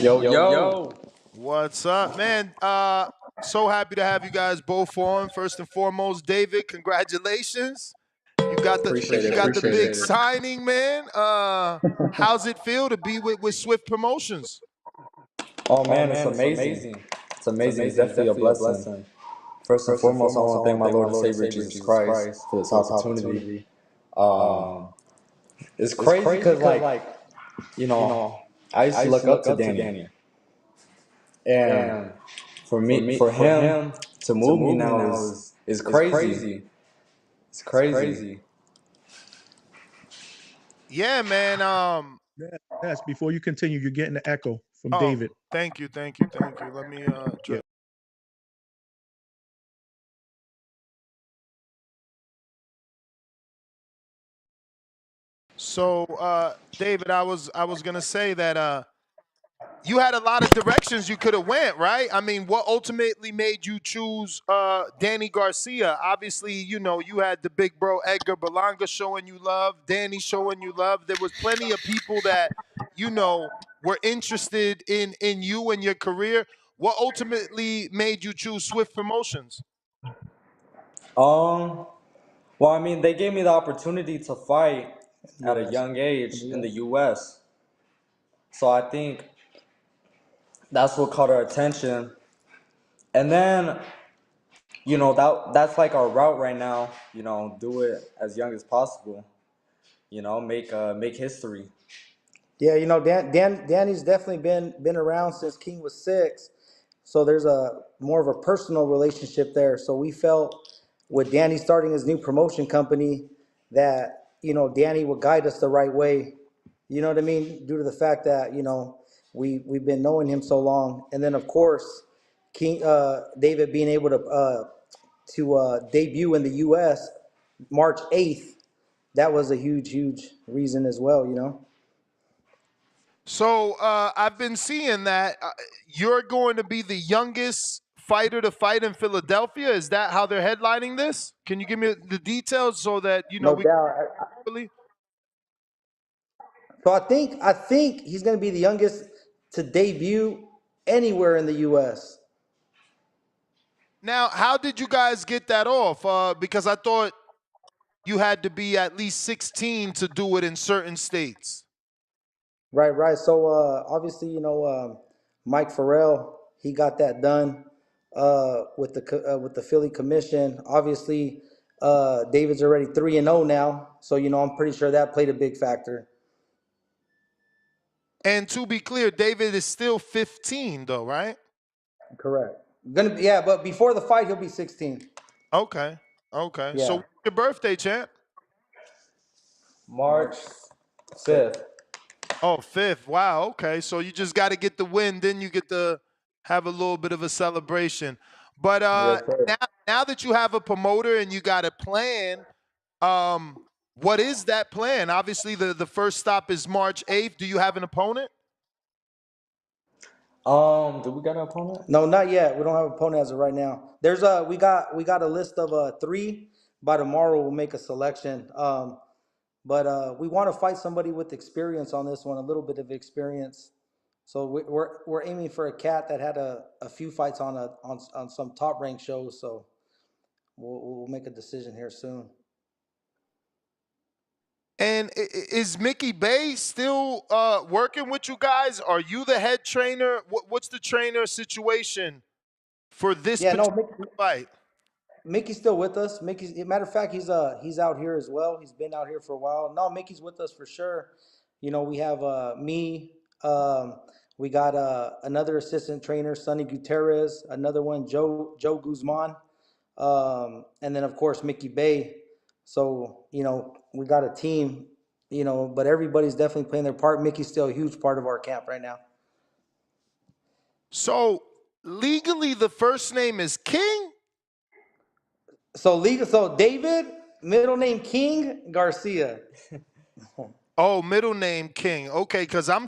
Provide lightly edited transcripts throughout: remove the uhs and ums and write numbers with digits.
Yo. What's up, man? So happy to have you guys both on. First and foremost, David, congratulations. You got the Appreciate it. you got the Appreciate big it. signing, man. How's it feel to be with Swift Promotions? Oh man, it's amazing. It's amazing. It's definitely a blessing. First and foremost, I want to thank my Lord and Savior Jesus Christ for this opportunity. Um, it's crazy because you know, I used to look up to Danny, and for him to move me now is crazy. It's crazy. Yeah, man. Yes, before you continue, you're getting the echo from Oh, David. thank you. Let me Yeah. So, David, I was gonna say that you had a lot of directions you could have went, right? I mean, what ultimately made you choose Danny Garcia? Obviously, you had the big bro Edgar Berlanga showing you love, Danny showing you love. There was plenty of people that were interested in you and your career. What ultimately made you choose Swift Promotions? Um, well, I mean, they gave me the opportunity to fight at a young age in the U.S. So I think that's what caught our attention. And then, that's like our route right now. Do it as young as possible. Make history. Yeah, Danny's definitely been around since King was 6. So there's a more of a personal relationship there. So we felt with Danny starting his new promotion company that, Danny would guide us the right way. You know what I mean? Due to the fact that, we've been knowing him so long. And then of course, David being able to debut in the US March 8th, that was a huge reason as well. So I've been seeing that you're going to be the youngest fighter to fight in Philadelphia. Is that how they're headlining this? Can you give me the details so that No we doubt. really? So I think he's going to be the youngest to debut anywhere in the U.S. Now, how did you guys get that off? Because I thought you had to be at least 16 to do it in certain states. Right. So obviously, Mike Farrell, he got that done with the Philly Commission. Obviously, David's already 3-0 now, so I'm pretty sure that played a big factor. And to be clear, David is still 15, though, right? Correct. Yeah, but before the fight, he'll be 16. Okay. So, Yeah. what's your birthday, champ? March 5th. Oh, fifth. Wow. Okay. So you just got to get the win, then you get to have a little bit of a celebration. But Yes, sir. now that you have a promoter and you got a plan, what is that plan? Obviously, the first stop is March 8th. Do you have an opponent? Do we got an opponent? No, not yet. We don't have an opponent as of right now. There's we got a list of 3. By tomorrow, we'll make a selection. But we want to fight somebody with experience on this one, a little bit of experience. So we're aiming for a cat that had a few fights on some top ranked shows. So we'll make a decision here soon. And is Mickey Bay still working with you guys? Are you the head trainer? What's the trainer situation for this Yeah, no, particular fight? Mickey's still with us. Matter of fact, he's out here as well. He's been out here for a while. No, Mickey's with us for sure. We have me. We got another assistant trainer, Sonny Gutierrez. Another one, Joe Guzman, and then of course Mickey Bay. So we got a team. But everybody's definitely playing their part. Mickey's still a huge part of our camp right now. So legally, the first name is King. So David, middle name King Garcia. Oh, middle name King. Okay, because I'm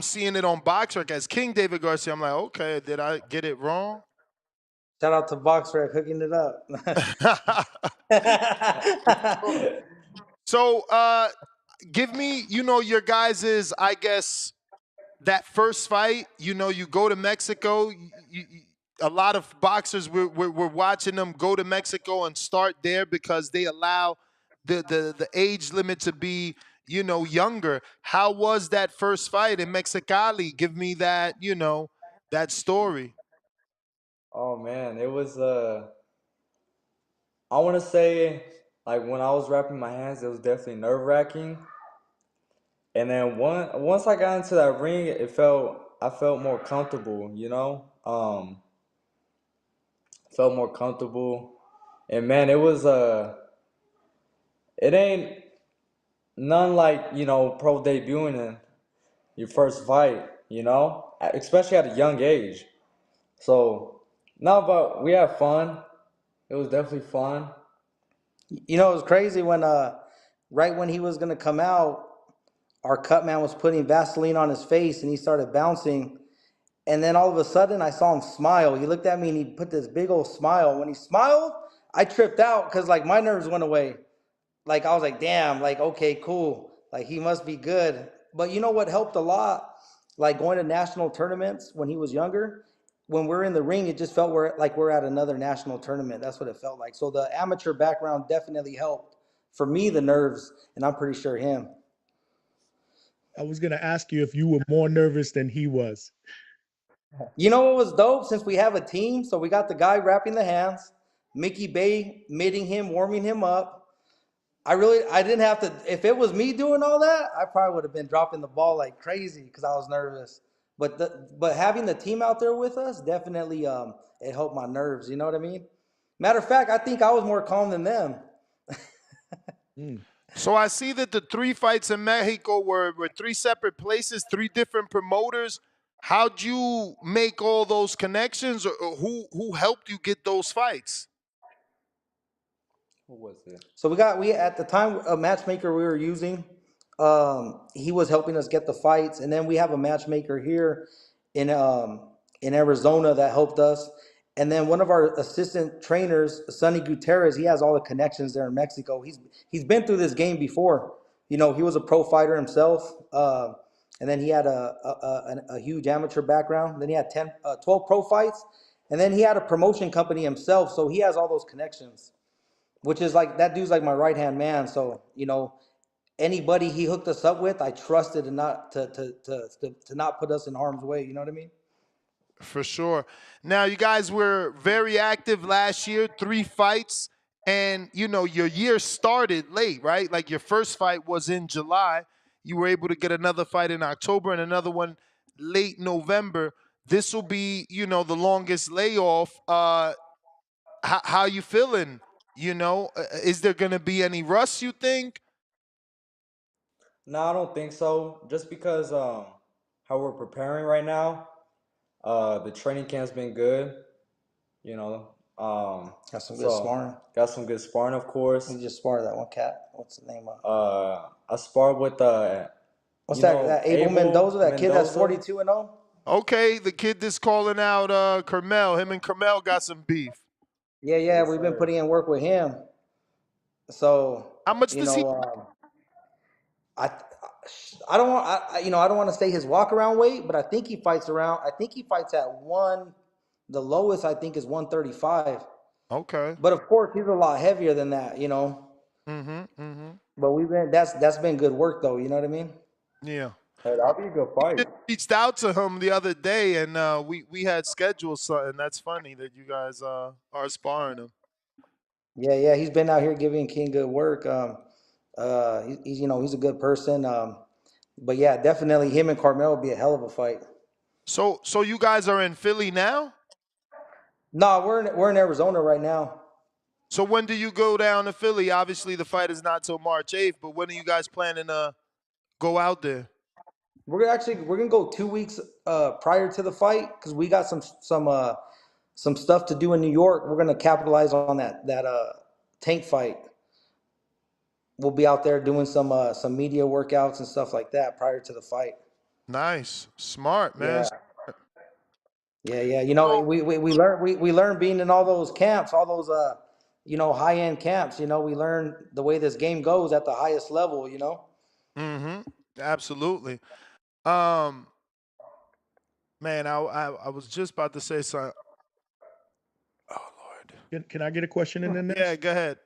seeing it on BoxRec as King David Garcia. I'm like, okay, did I get it wrong? Shout out to BoxRec hooking it up. So Give me, your guys's, I guess, that first fight. You go to Mexico. A lot of boxers, we're watching them go to Mexico and start there because they allow the age limit to be, younger. How was that first fight in Mexicali? Give me that, that story. Oh man, it was I want to say like when I was wrapping my hands, it was definitely nerve wracking. And then once I got into that ring, I felt more comfortable, felt more comfortable. And man, it ain't none like, pro debuting in your first fight, especially at a young age. So, no, but we had fun. It was definitely fun. You know, it was crazy when right when he was gonna come out, our cut man was putting Vaseline on his face and he started bouncing. And then all of a sudden I saw him smile. He looked at me and he put this big old smile. When he smiled, I tripped out because like my nerves went away. Like I was like, damn, like okay, cool. Like he must be good. But you know what helped a lot? Like going to national tournaments when he was younger. When we're in the ring, it just felt we're at another national tournament. That's what it felt like. So the amateur background definitely helped for me, the nerves, and I'm pretty sure him. I was gonna ask you if you were more nervous than he was. You know what was dope? Since we have a team, so we got the guy wrapping the hands, Mickey Bay mitting him, warming him up. I didn't have to. If it was me doing all that, I probably would have been dropping the ball like crazy because I was nervous. But having the team out there with us definitely it helped my nerves. You know what I mean? Matter of fact, I think I was more calm than them. So I see that the 3 fights in Mexico were 3 separate places, 3 different promoters. How'd you make all those connections, or who helped you get those fights? What was it? So we at the time a matchmaker we were using. He was helping us get the fights, and then we have a matchmaker here in Arizona that helped us. And then one of our assistant trainers, Sonny Gutierrez, he has all the connections there in Mexico. He's been through this game before. You know, he was a pro fighter himself, and then he had a huge amateur background. Then he had 12 pro fights, and then he had a promotion company himself. So he has all those connections, which is like that dude's like my right hand man. So anybody he hooked us up with, I trusted and not to not put us in harm's way. You know what I mean? For sure. Now, you guys were very active last year, 3 fights, and your year started late, right? Like your first fight was in July. You were able to get another fight in October and another one late November. This will be, the longest layoff. How you feeling? Is there going to be any rust, you think? No, I don't think so. Just because how we're preparing right now, the training camp's been good, you know. Got some good sparring. Got some good sparring, of course. We just sparred that one cat. What's the name of? I sparred with What's that Abel Mendoza? That kid that's 42-0. Okay, the kid that's calling out Carmel. Him and Carmel got some beef. Yeah, Yes, we've been sir. putting in work with him. So How much does he? I I don't want I don't want to say his walk around weight, but I think he fights around. I think he fights at one. The lowest I think is 135. Okay. But of course he's a lot heavier than that. But that's been good work though. You know what I mean? Yeah. Hey, that'll be a good fight. Just reached out to him the other day, and we had scheduled something. That's funny that you guys are sparring him. Yeah. He's been out here giving King good work. He's he's a good person. But yeah, definitely him and Carmel would be a hell of a fight. So you guys are in Philly now? No, we're in Arizona right now. So when do you go down to Philly? Obviously, the fight is not till March 8th, but when are you guys planning to go out there? We're gonna go 2 weeks prior to the fight because we got some stuff to do in New York. We're gonna capitalize on that tank fight. We'll be out there doing some media workouts and stuff like that prior to the fight. Nice, smart, man. Yeah. We learn being in all those camps, all those high end camps. We learn the way this game goes at the highest level. Mm-hmm. Absolutely. Man, I was just about to say something. Oh Lord. Can I get a question in there Yeah, next? go ahead.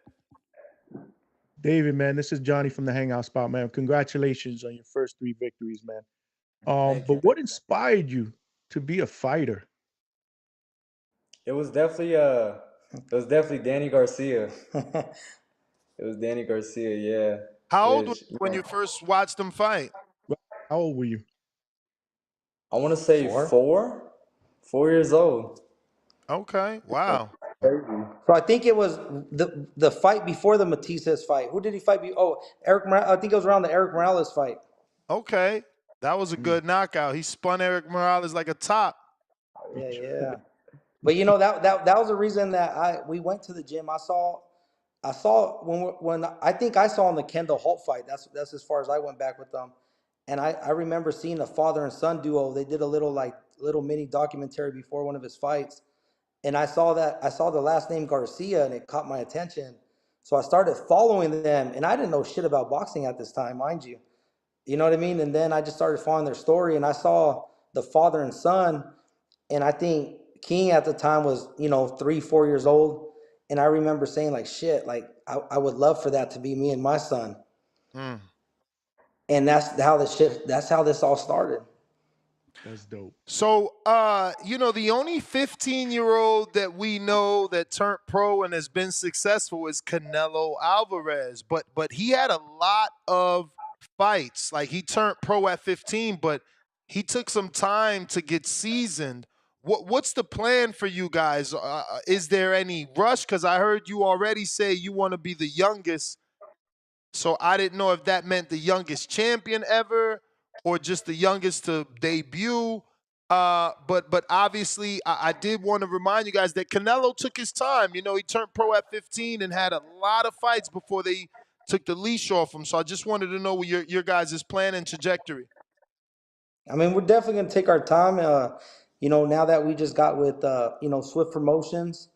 David, man, this is Johnny from the Hangout Spot, man. Congratulations on your first 3 victories, man. Thank But you. what inspired you to be a fighter? It was definitely Danny Garcia. It was Danny Garcia, yeah. How old were Which, you when you first watched him fight? How old were you? I want to say 4. 4 years old. Okay. Wow. Crazy. So I think it was the fight before the Matisse's fight. Who did he fight? Eric. I think it was around the Eric Morales fight. Okay. That was a good knockout. He spun Eric Morales like a top. Yeah. But you know that was the reason that we went to the gym. I saw when I think I saw in the Kendall Holt fight. That's as far as I went back with them. And I remember seeing a father and son duo. They did a little mini documentary before one of his fights. And I saw the last name Garcia and it caught my attention. So I started following them and I didn't know shit about boxing at this time, mind you. You know what I mean? And then I just started following their story and I saw the father and son. And I think King at the time was, 3, 4 years old. And I remember saying like, shit, like I would love for that to be me and my son. Mm. And that's how this all started. That's dope. So, the only 15-year-old that we know that turned pro and has been successful is Canelo Alvarez. But he had a lot of fights. Like he turned pro at 15, but he took some time to get seasoned. What's the plan for you guys? Is there any rush? Because I heard you already say you want to be the youngest. So I didn't know if that meant the youngest champion ever or just the youngest to debut. But obviously, I did want to remind you guys that Canelo took his time. He turned pro at 15 and had a lot of fights before they took the leash off him. So I just wanted to know what your guys' plan and trajectory. I mean, we're definitely gonna take our time. Now that we just got with Swift Promotions,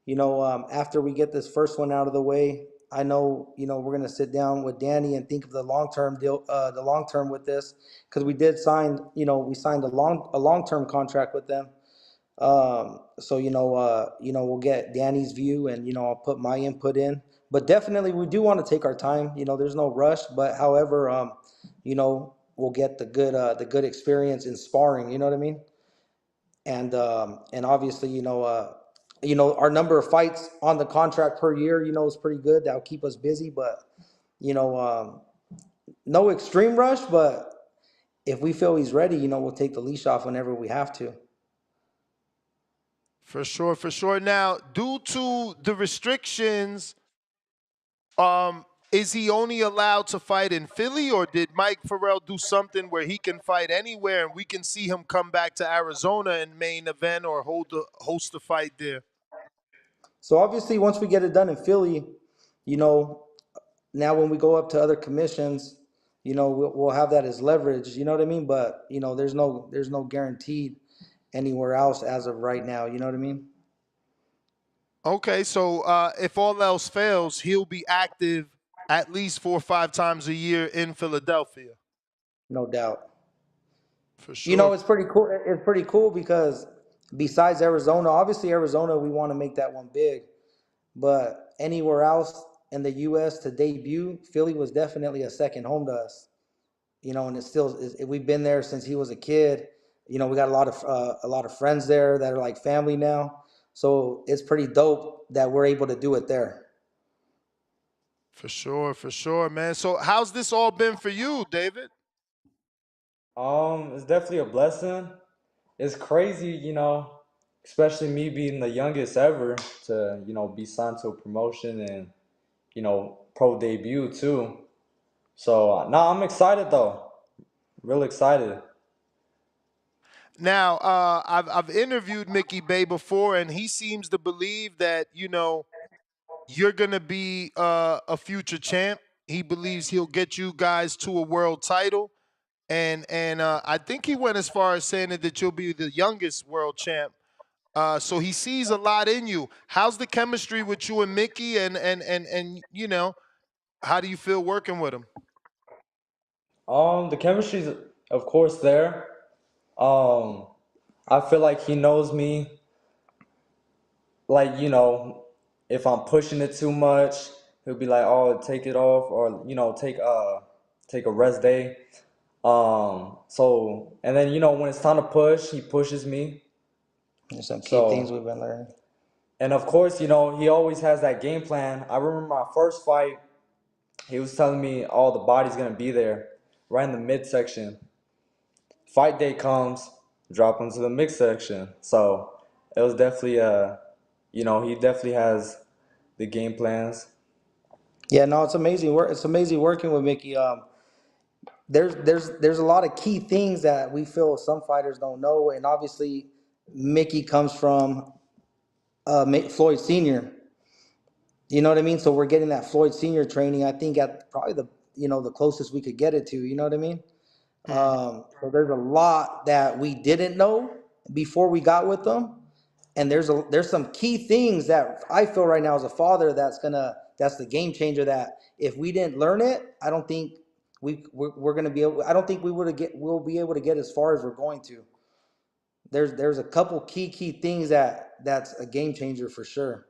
after we get this first one out of the way, I know we're gonna sit down with Danny and think of the long term deal, the long term with this, because we signed a long term contract with them. So we'll get Danny's view, and I'll put my input in. But definitely, we do want to take our time. There's no rush, but however, we'll get the good experience in sparring. You know what I mean? And obviously, our number of fights on the contract per year, is pretty good. That'll keep us busy, but no extreme rush. But if we feel he's ready, we'll take the leash off whenever we have to. For sure, for sure. Now, due to the restrictions, is he only allowed to fight in Philly, or did Mike Farrell do something where he can fight anywhere and we can see him come back to Arizona and main event or host a fight there? So obviously, once we get it done in Philly, now when we go up to other commissions, we'll have that as leverage. You know what I mean? But there's no guaranteed anywhere else as of right now. You know what I mean? Okay, so if all else fails, he'll be active at least 4 or 5 times a year in Philadelphia. No doubt. For sure. It's pretty cool. It's pretty cool because besides Arizona, obviously Arizona, we want to make that one big. But anywhere else in the U.S. to debut, Philly was definitely a second home to us. And we've been there since he was a kid. We got a lot of friends there that are like family now. So it's pretty dope that we're able to do it there. For sure, man. So how's this all been for you, David? It's definitely a blessing. It's crazy, especially me being the youngest ever to, be signed to a promotion and, pro debut too. So, no, I'm excited though. Real excited. Now, I've interviewed Mickey Bay before, and he seems to believe that you're gonna be a future champ. He believes he'll get you guys to a world title, and I think he went as far as saying that you'll be the youngest world champ. So he sees a lot in you. How's the chemistry with you and Mickey, and how do you feel working with him? The chemistry's of course there. Um, I feel like he knows me. Like, if I'm pushing it too much, he'll be like, "Oh, take it off," or take a rest day. So and then when it's time to push, he pushes me. There's some key things So we've been learning. and of course, he always has that game plan. I remember my first fight, he was telling me, "Oh, the body's gonna be there, right in the midsection." Fight day comes, drop him to the mix section. So it was definitely he definitely has the game plans. Yeah, no, it's amazing work. It's amazing working with Mickey. There's a lot of key things that we feel some fighters don't know, and obviously Mickey comes from Floyd Senior. You know what I mean? So we're getting that Floyd Senior training. I think at probably the closest we could get it to. You know what I mean? Mhm. So there's a lot that we didn't know before we got with them, and there's some key things that I feel right now as a father that's the game changer. That if we didn't learn it, I don't think we're gonna be able. I don't think we'll be able to get as far as we're going to. There's a couple key things that's a game changer for sure.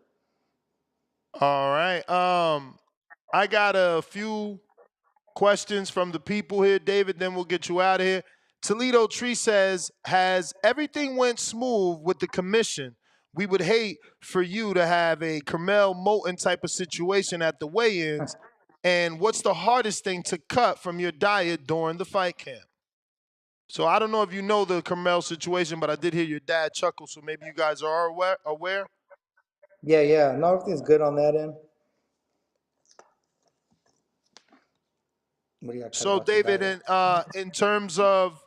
All right. I got a few questions from the people here, David. Then we'll get you out of here. Toledo Tree says, "Has everything went smooth with the commission? We would hate for you to have a Carmel Moulton type of situation at the weigh-ins. And what's the hardest thing to cut from your diet during the fight camp?" So I don't know if you know the Carmel situation, but I did hear your dad chuckle, so maybe you guys are aware. Yeah. No, everything's good on that end. What do you got to cut So about your David, diet? in terms of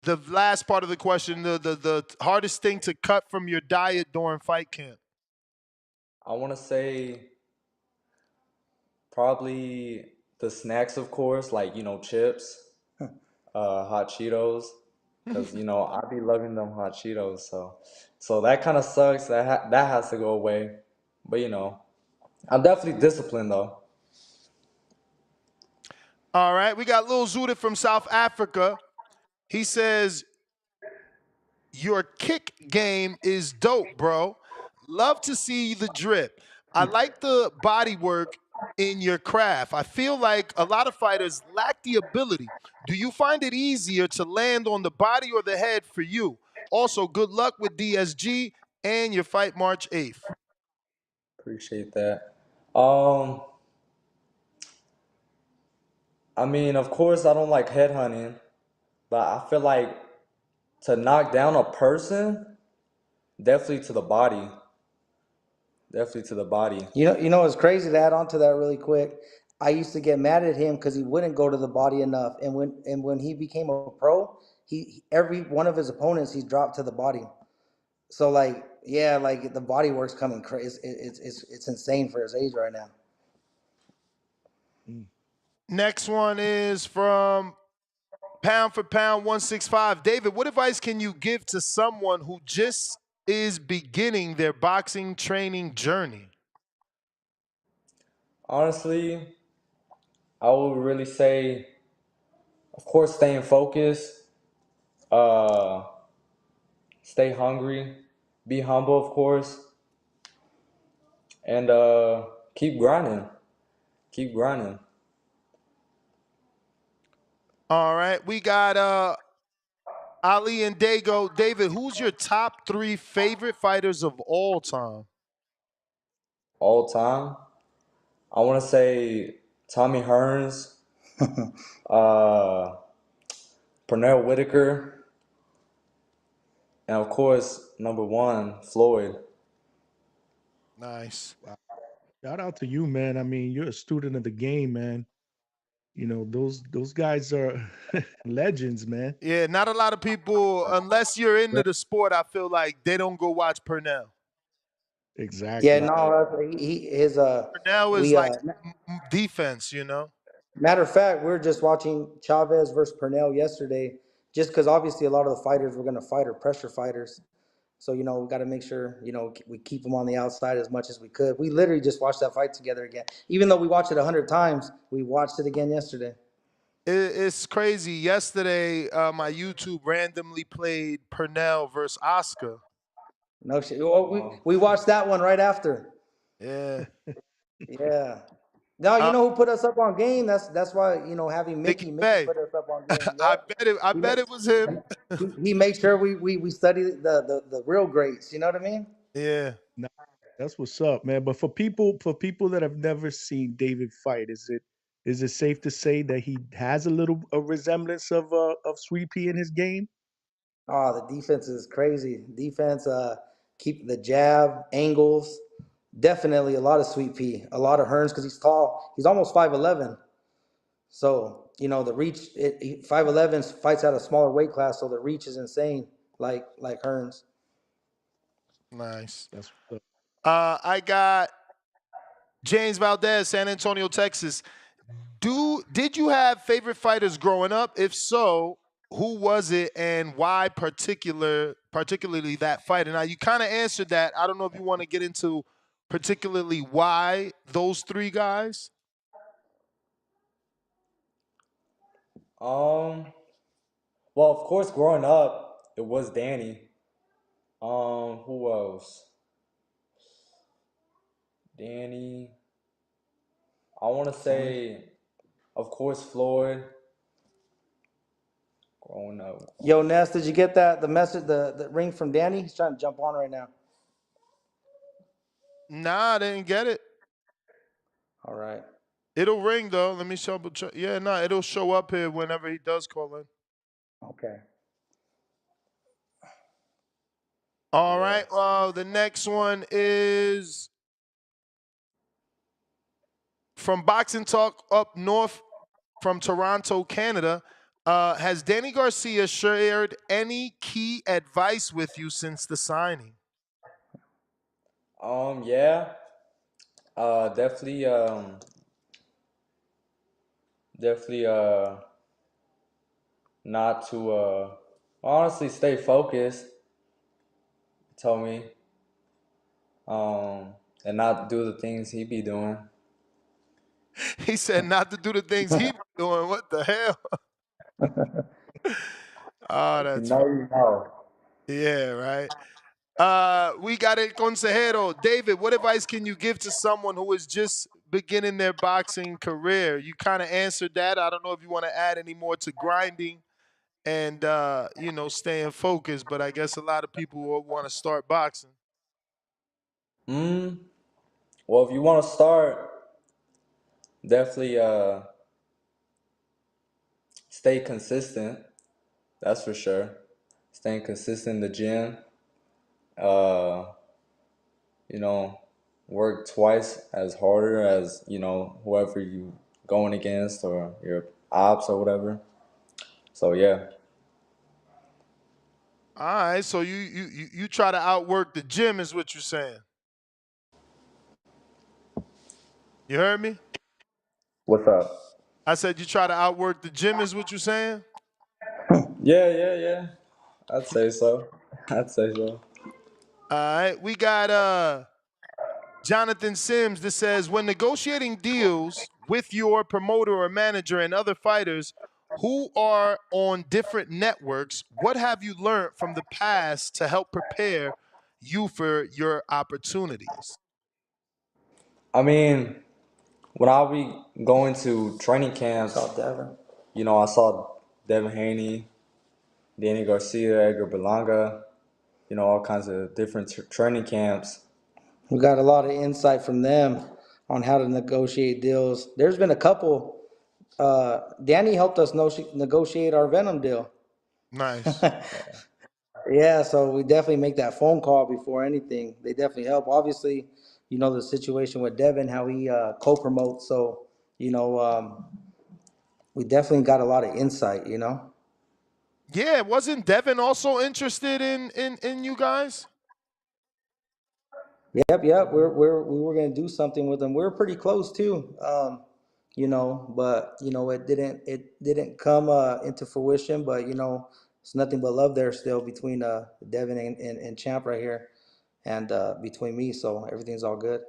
the last part of the question, the hardest thing to cut from your diet during fight camp. I want to say probably the snacks, of course, like chips, hot Cheetos, because I be loving them hot Cheetos. So that kind of sucks. That has to go away. But I'm definitely disciplined though. All right, we got Lil Zuda from South Africa. He says, "Your kick game is dope, bro. Love to see the drip. I like the body work in your craft. I feel like a lot of fighters lack the ability. Do you find it easier to land on the body or the head for you? Also, good luck with DSG and your fight March 8th." Appreciate that. Um, I mean, of course, I don't like headhunting, but I feel like to knock down a person, definitely to the body. Definitely to the body. You know what's crazy to add on to that really quick. I used to get mad at him because he wouldn't go to the body enough, and when he became a pro, every one of his opponents he dropped to the body. So like yeah, like the body work's coming crazy. It's insane for his age right now. Mm. Next one is from Pound for Pound 165. David, what advice can you give to someone who just is beginning their boxing training journey? Honestly, I would really say, of course, staying focused, uh, stay hungry, be humble, of course, and keep grinding. Keep grinding. All right, we got Ali and Dago. David, who's your top 3 favorite fighters of all time? All time. I want to say Tommy Hearns, uh, Pernell Whitaker, and of course, number one, Floyd. Nice. Wow. Shout out to you, man. I mean, you're a student of the game, man. Those guys are legends, man. Yeah, not a lot of people, unless you're into the sport, I feel like they don't go watch Pernell. Yeah, Exactly. no, his Pernell is we like defense, you know? matter of fact, we were just watching Chavez versus Purnell yesterday, just because obviously a lot of the fighters we're gonna fight are pressure fighters. So we got to make sure we keep them on the outside as much as we could. We literally just watched that fight together again, even though we watched it 100 times. We watched it again yesterday. It's crazy. Yesterday, my YouTube randomly played Pernell versus Oscar. No shit. Well, we watched that one right after. Yeah. Yeah. No, you know who put us up on game? That's why, having Mickey Mickey Bay. put us up on game. I Yep. bet it. I He, bet it was him. he made sure we study the real greats. You know what I mean? Yeah. Nah, that's what's up, man. But for people that have never seen David fight, is it safe to say that he has a resemblance of Sweet Pea in his game? Oh, the defense is crazy. Defense, keep the jab, angles. Definitely a lot of Sweet Pea, a lot of Hearns because he's tall. He's almost 5'11". So, the reach, 5'11" fights at a smaller weight class, so the reach is insane, like Hearns. Nice. That's what's up. I got James Valdez, San Antonio, Texas. Did you have favorite fighters growing up? If so, who was it and why particularly that fight? And now you kind of answered that. I don't know if you want to get into particularly why those three guys. Well, of course, growing up, it was Danny. Who else? Danny. I want to say, of course, Floyd. Growing up. Yo, Ness, did you get the message, the ring from Danny? He's trying to jump on right now. Nah, I didn't get it. All right. It'll ring though. Let me show. Yeah, no, it'll show up here whenever he does call in. Okay. All Yeah. right. The next one is from Boxing Talk up north from Toronto, Canada. Has Danny Garcia shared any key advice with you since the signing? Yeah. Definitely. Definitely. Not to. Honestly, stay focused. Told me. And not do the things he be doing. He said not to do the things he be doing. What the hell? Oh, You that's know, you know. yeah, right. We got a consejero. David, what advice can you give to someone who is just beginning their boxing career? You kind of answered that. I don't know if you want to add any more to grinding and staying focused, but I guess a lot of people will want to start boxing. Mm. Well, if you want to start, definitely stay consistent. That's for sure. Staying consistent in the gym. Uh, you know, work twice as harder as, whoever you going against or your ops or whatever. So yeah. All right, so you try to outwork the gym is what you're saying. You heard me? What's up? I said you try to outwork the gym is what you're saying? Yeah. I'd say so. I'd say so. All right, we got Jonathan Sims that says when negotiating deals with your promoter or manager and other fighters who are on different networks, what have you learned from the past to help prepare you for your opportunities? I mean, when I'll be going to training camps, Saw Devin. I saw Devin Haney, Danny Garcia, Edgar Berlanga, all kinds of different training camps. We got a lot of insight from them on how to negotiate deals. There's been a couple. Danny helped us negotiate our Venom deal. Nice. Yeah, so we definitely make that phone call before anything. They definitely help. Obviously, the situation with Devin, how he co-promotes. So, we definitely got a lot of insight. Yeah, wasn't Devin also interested in you guys? Yep. We were gonna do something with them. We were pretty close too. But it didn't come into fruition. But it's nothing but love there still between Devin and Champ right here, and between me. So everything's all good.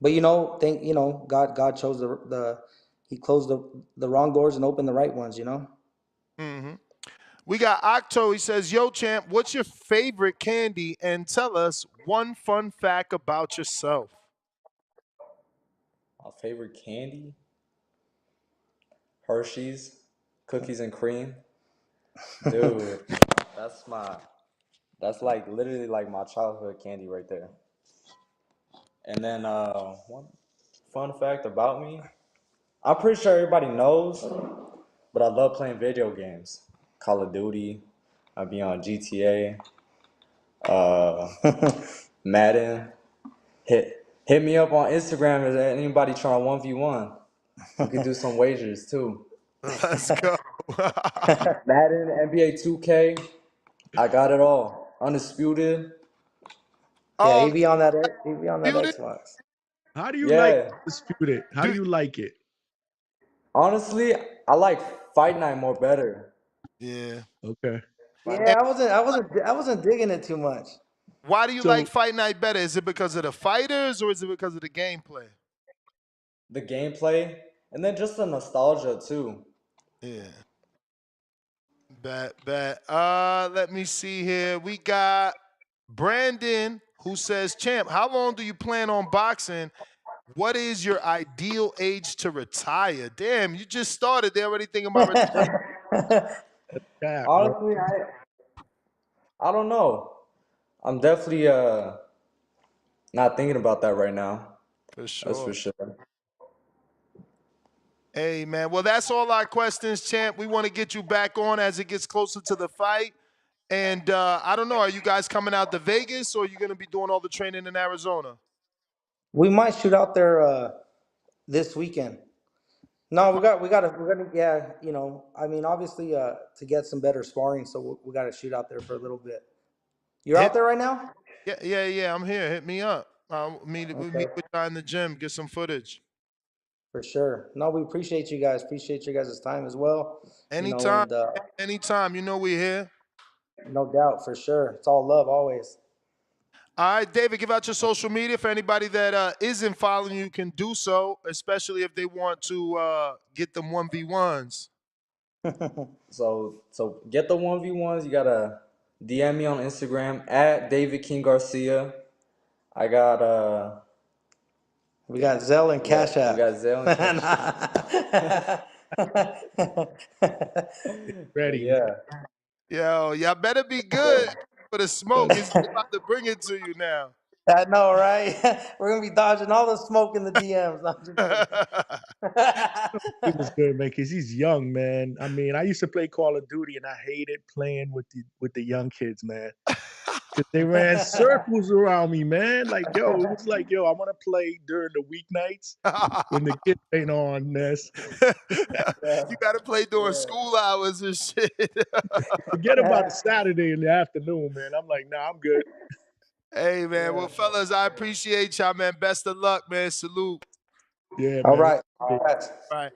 But think God chose he closed the wrong doors and opened the right ones, you know? Mm-hmm. We got Octo. He says, yo, champ, what's your favorite candy? And tell us one fun fact about yourself. My favorite candy? Hershey's, cookies and cream. Dude, that's like literally like my childhood candy right there. And then one fun fact about me, I'm pretty sure everybody knows, but I love playing video games. Call of Duty, I be on GTA, uh, Madden. Hit me up on Instagram if anybody trying 1v1. We could do some wagers too. Let's go. Madden, NBA 2K, I got it all. Undisputed. Yeah, Oh, he be on that Disputed? Xbox. How do you like Yeah. Disputed? How do Dude, you like it? Honestly, I like Fight Night more better. yeah. Okay. And Yeah, I wasn't digging it too much. why do you like So Fight Night better? Is it because of the fighters or is it because of the gameplay? The gameplay, and then just the nostalgia too. Yeah. Bet. Let me see here. We got Brandon who says, champ, how long do you plan on boxing? What is your ideal age to retire? Damn, you just started. They already thinking about yeah, bro. Honestly, I don't know. I'm definitely not thinking about that right now. for That's sure. for sure. Hey, man. Well, that's all our questions, champ. We want to get you back on as it gets closer to the fight. And I don't know, are you guys coming out to Vegas or are you going to be doing all the training in Arizona? We might shoot out there this weekend. No, Okay. we're gonna, yeah, you know, I mean, obviously, to get some better sparring, so we got to shoot out there for a little bit. You're out Hit, there right now? yeah, I'm here. Hit me up. We Okay, meet with you in the gym, get some footage. for sure. No, we appreciate you guys. Appreciate your guys' time as well. You know, Anytime, and anytime. You know we're here. no doubt, for sure. It's all love always. All right, David, give out your social media for anybody that isn't following you can do so, especially if they want to get them 1v1s. So get the 1v1s. You gotta DM me on Instagram at David King Garcia. I got We got Zell and Cash we App. got Zelle and But Ready. yeah. Yo, y'all better be good So, for the smoke. It's about to bring it to you now. I know, right? We're gonna be dodging all the smoke in the DMs. No, I'm just He was good, man, because he's young, man. I mean, I used to play Call of Duty, and I hated playing with the young kids, man, because they ran circles around me, man. Like, yo, it was like, yo, I want to play during the weeknights when the kids ain't on this. yeah, You got to play during yeah. school hours and shit. Forget about the Saturday in the afternoon, man. I'm like, nah, I'm good. Hey, man. Well, fellas, I appreciate y'all, man. Best of luck, man. Salute. Yeah, all man. right. All right.